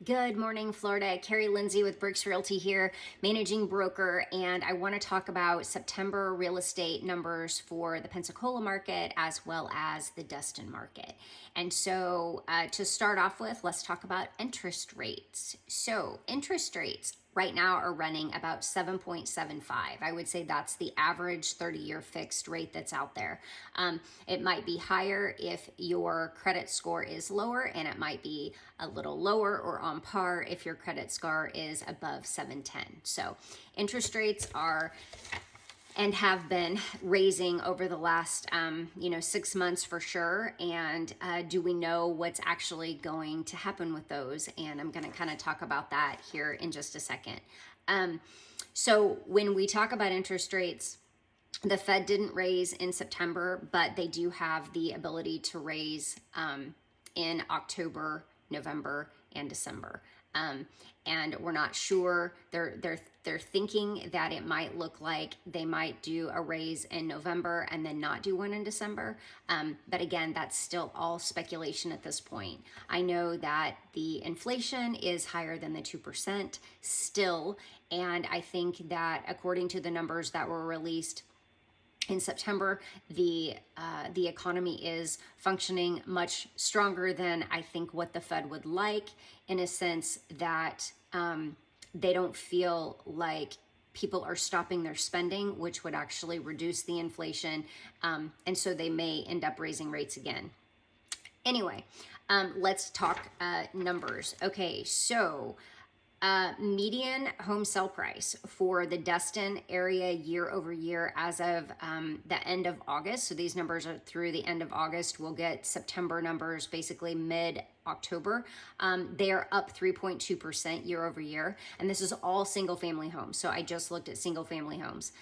Good morning, Florida. Karri.Lindsey with Brix Realty here, managing broker, and I want to talk about September real estate numbers for the Pensacola market as well as the Destin market. And so to start off with, let's talk about interest rates. So interest rates right now are running about 7.75. I would say that's the average 30-year fixed rate that's out there. It might be higher if your credit score is lower, and it might be a little lower or on par if your credit score is above 710. So interest rates are and have been raising over the last 6 months for sure. And do we know what's actually going to happen with those? And I'm going to kind of talk about that here in just a second. So when we talk about interest rates, the Fed didn't raise in September, but they do have the ability to raise in October, November, and December. And we're not sure. They're thinking that it might look like they might do a raise in November and then not do one in December. But again, that's still all speculation at this point. I know that the inflation is higher than the 2% still, and I think that according to the numbers that were released in September, the economy is functioning much stronger than I think what the Fed would like, in a sense that they don't feel like people are stopping their spending, which would actually reduce the inflation, and so they may end up raising rates again. Anyway, let's talk numbers. Okay, so median home sale price for the Destin area year over year as of the end of August. So these numbers are through the end of August. We'll get September numbers basically mid-October. They are up 3.2% year over year. And this is all single family homes. So I just looked at single family homes.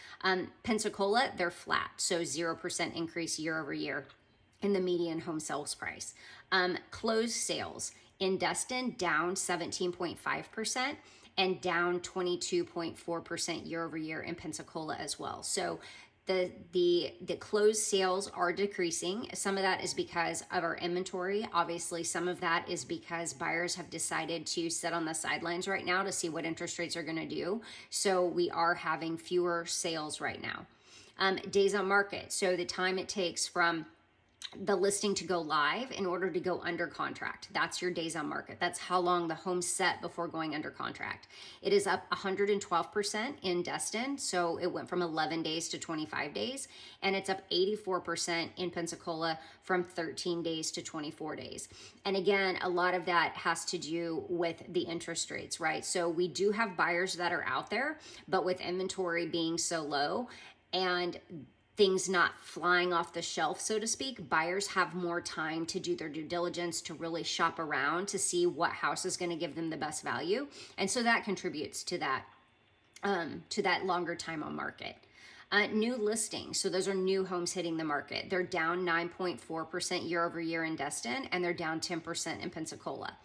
Pensacola, they're flat. So 0% increase year over year in the median home sales price. Closed sales in Destin down 17.5% and down 22.4% year over year in Pensacola as well. So the closed sales are decreasing. Some of that is because of our inventory. Obviously, some of that is because buyers have decided to sit on the sidelines right now to see what interest rates are going to do. So we are having fewer sales right now. Days on market. So the time it takes from the listing to go live in order to go under contract. That's your days on market. That's how long the home's set before going under contract. It is up 112% in Destin. So it went from 11 days to 25 days. And it's up 84% in Pensacola from 13 days to 24 days. And again, a lot of that has to do with the interest rates, right? So we do have buyers that are out there, but with inventory being so low and things not flying off the shelf, so to speak, buyers have more time to do their due diligence, to really shop around to see what house is going to give them the best value. And so that contributes to that longer time on market. New listings. So those are new homes hitting the market. They're down 9.4% year over year in Destin, and they're down 10% in Pensacola.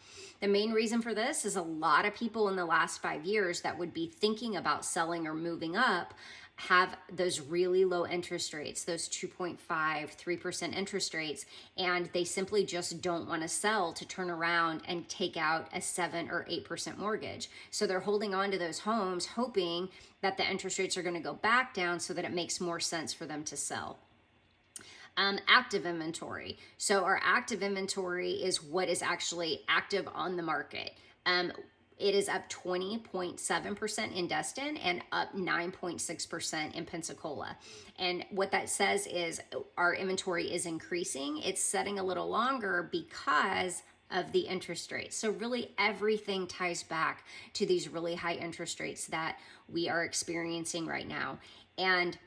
The main reason for this is a lot of people in the last 5 years that would be thinking about selling or moving up have those really low interest rates, those 2.5, 3% interest rates, and they simply just don't want to sell to turn around and take out a 7 or 8% mortgage. So they're holding on to those homes, hoping that the interest rates are going to go back down so that it makes more sense for them to sell. Active inventory. So our active inventory is what is actually active on the market. It is up 20.7% in Destin and up 9.6% in Pensacola. And what that says is our inventory is increasing. It's setting a little longer because of the interest rates. So really everything ties back to these really high interest rates that we are experiencing right now. And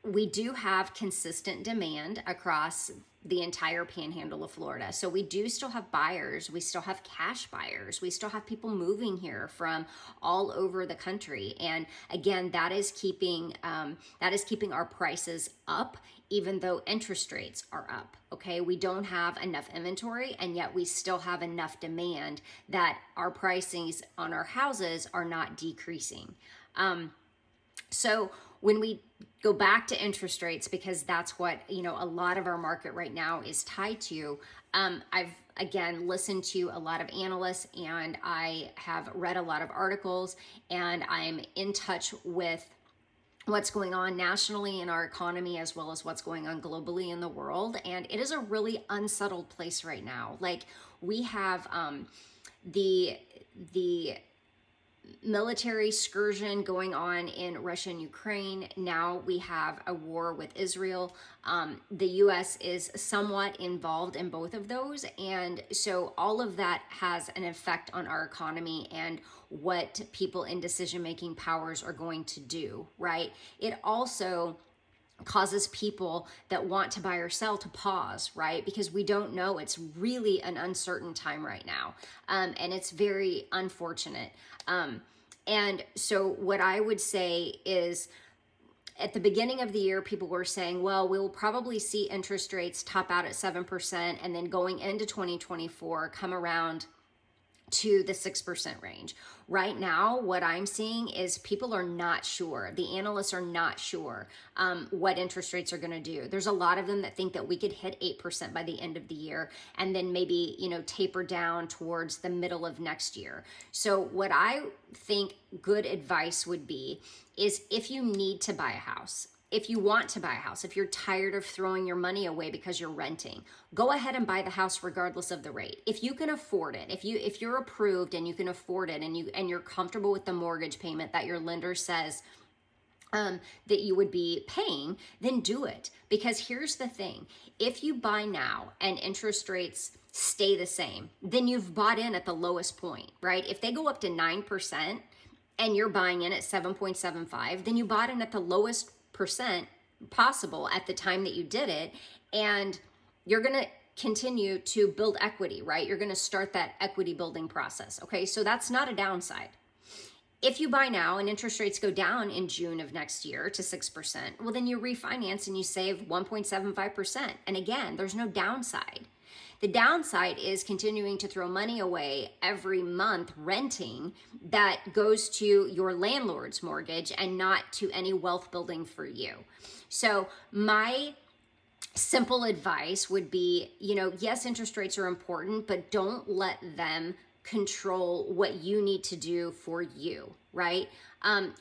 we do have consistent demand across the entire panhandle of Florida. So we do still have buyers. We still have cash buyers. We still have people moving here from all over the country. And again, that is keeping our prices up, even though interest rates are up. Okay, we don't have enough inventory, and yet we still have enough demand that our pricings on our houses are not decreasing. So when we go back to interest rates, because that's what, you know, a lot of our market right now is tied to. I've again listened to a lot of analysts, and I have read a lot of articles, and I'm in touch with what's going on nationally in our economy as well as what's going on globally in the world. And it is a really unsettled place right now. Like, we have the military excursion going on in Russia and Ukraine. Now we have a war with Israel. The US is somewhat involved in both of those. And so all of that has an effect on our economy and what people in decision-making powers are going to do, right? It also causes people that want to buy or sell to pause, right? Because we don't know. It's really an uncertain time right now. And it's very unfortunate. And so what I would say is, at the beginning of the year, people were saying, well, we'll probably see interest rates top out at 7%, and then going into 2024, come around to the 6% range. Right now, what I'm seeing is people are not sure. The analysts are not sure what interest rates are going to do. There's a lot of them that think that we could hit 8% by the end of the year, and then maybe, you know, taper down towards the middle of next year. So what I think good advice would be is, if you need to buy a house, if you want to buy a house, if you're tired of throwing your money away because you're renting, go ahead and buy the house regardless of the rate. If you can afford it, if you're approved and you can afford it, and you're comfortable with the mortgage payment that your lender says that you would be paying, then do it. Because here's the thing: if you buy now and interest rates stay the same, then you've bought in at the lowest point, right? If they go up to 9% and you're buying in at 7.75, then you bought in at the lowest percent possible at the time that you did it, and you're going to continue to build equity, right? You're going to start that equity building process. Okay, so that's not a downside. If you buy now and interest rates go down in June of next year to 6%, well, then you refinance and you save 1.75%. And again, there's no downside. The downside is continuing to throw money away every month renting that goes to your landlord's mortgage and not to any wealth building for you. So my simple advice would be, you know, yes, interest rates are important, but don't let them control what you need to do for you, right?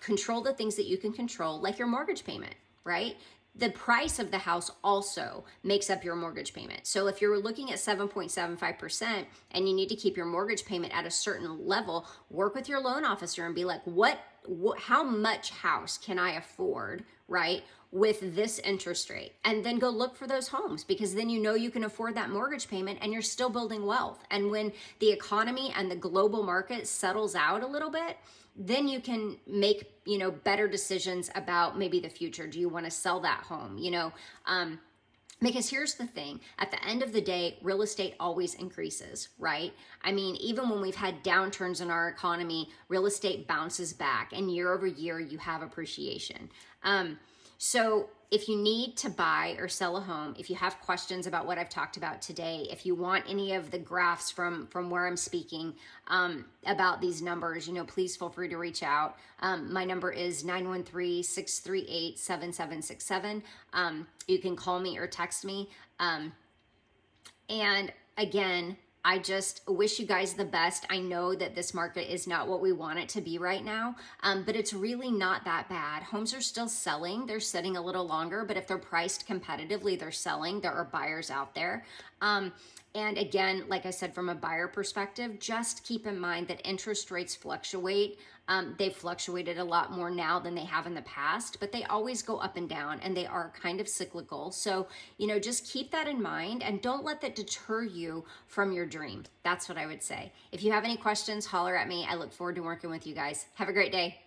Control the things that you can control, like your mortgage payment, right? The price of the house also makes up your mortgage payment. So if you're looking at 7.75% and you need to keep your mortgage payment at a certain level, work with your loan officer and be like, how much house can I afford, right, with this interest rate? And then go look for those homes, because then you know you can afford that mortgage payment and you're still building wealth. And when the economy and the global market settles out a little bit, then you can make, you know, better decisions about maybe the future. Do you want to sell that home? You know, because here's the thing, at the end of the day, real estate always increases, right? I mean, even when we've had downturns in our economy, real estate bounces back, and year over year you have appreciation. So if you need to buy or sell a home, if you have questions about what I've talked about today, if you want any of the graphs from where I'm speaking about these numbers, you know, please feel free to reach out. My number is 913-638-7767. You can call me or text me. And again, I just wish you guys the best. I know that this market is not what we want it to be right now, but it's really not that bad. Homes are still selling. They're sitting a little longer, but if they're priced competitively, they're selling. There are buyers out there. And again, like I said, from a buyer perspective, just keep in mind that interest rates fluctuate. They've fluctuated a lot more now than they have in the past, but they always go up and down, and they are kind of cyclical. So, you know, just keep that in mind and don't let that deter you from your dream. That's what I would say. If you have any questions, holler at me. I look forward to working with you guys. Have a great day.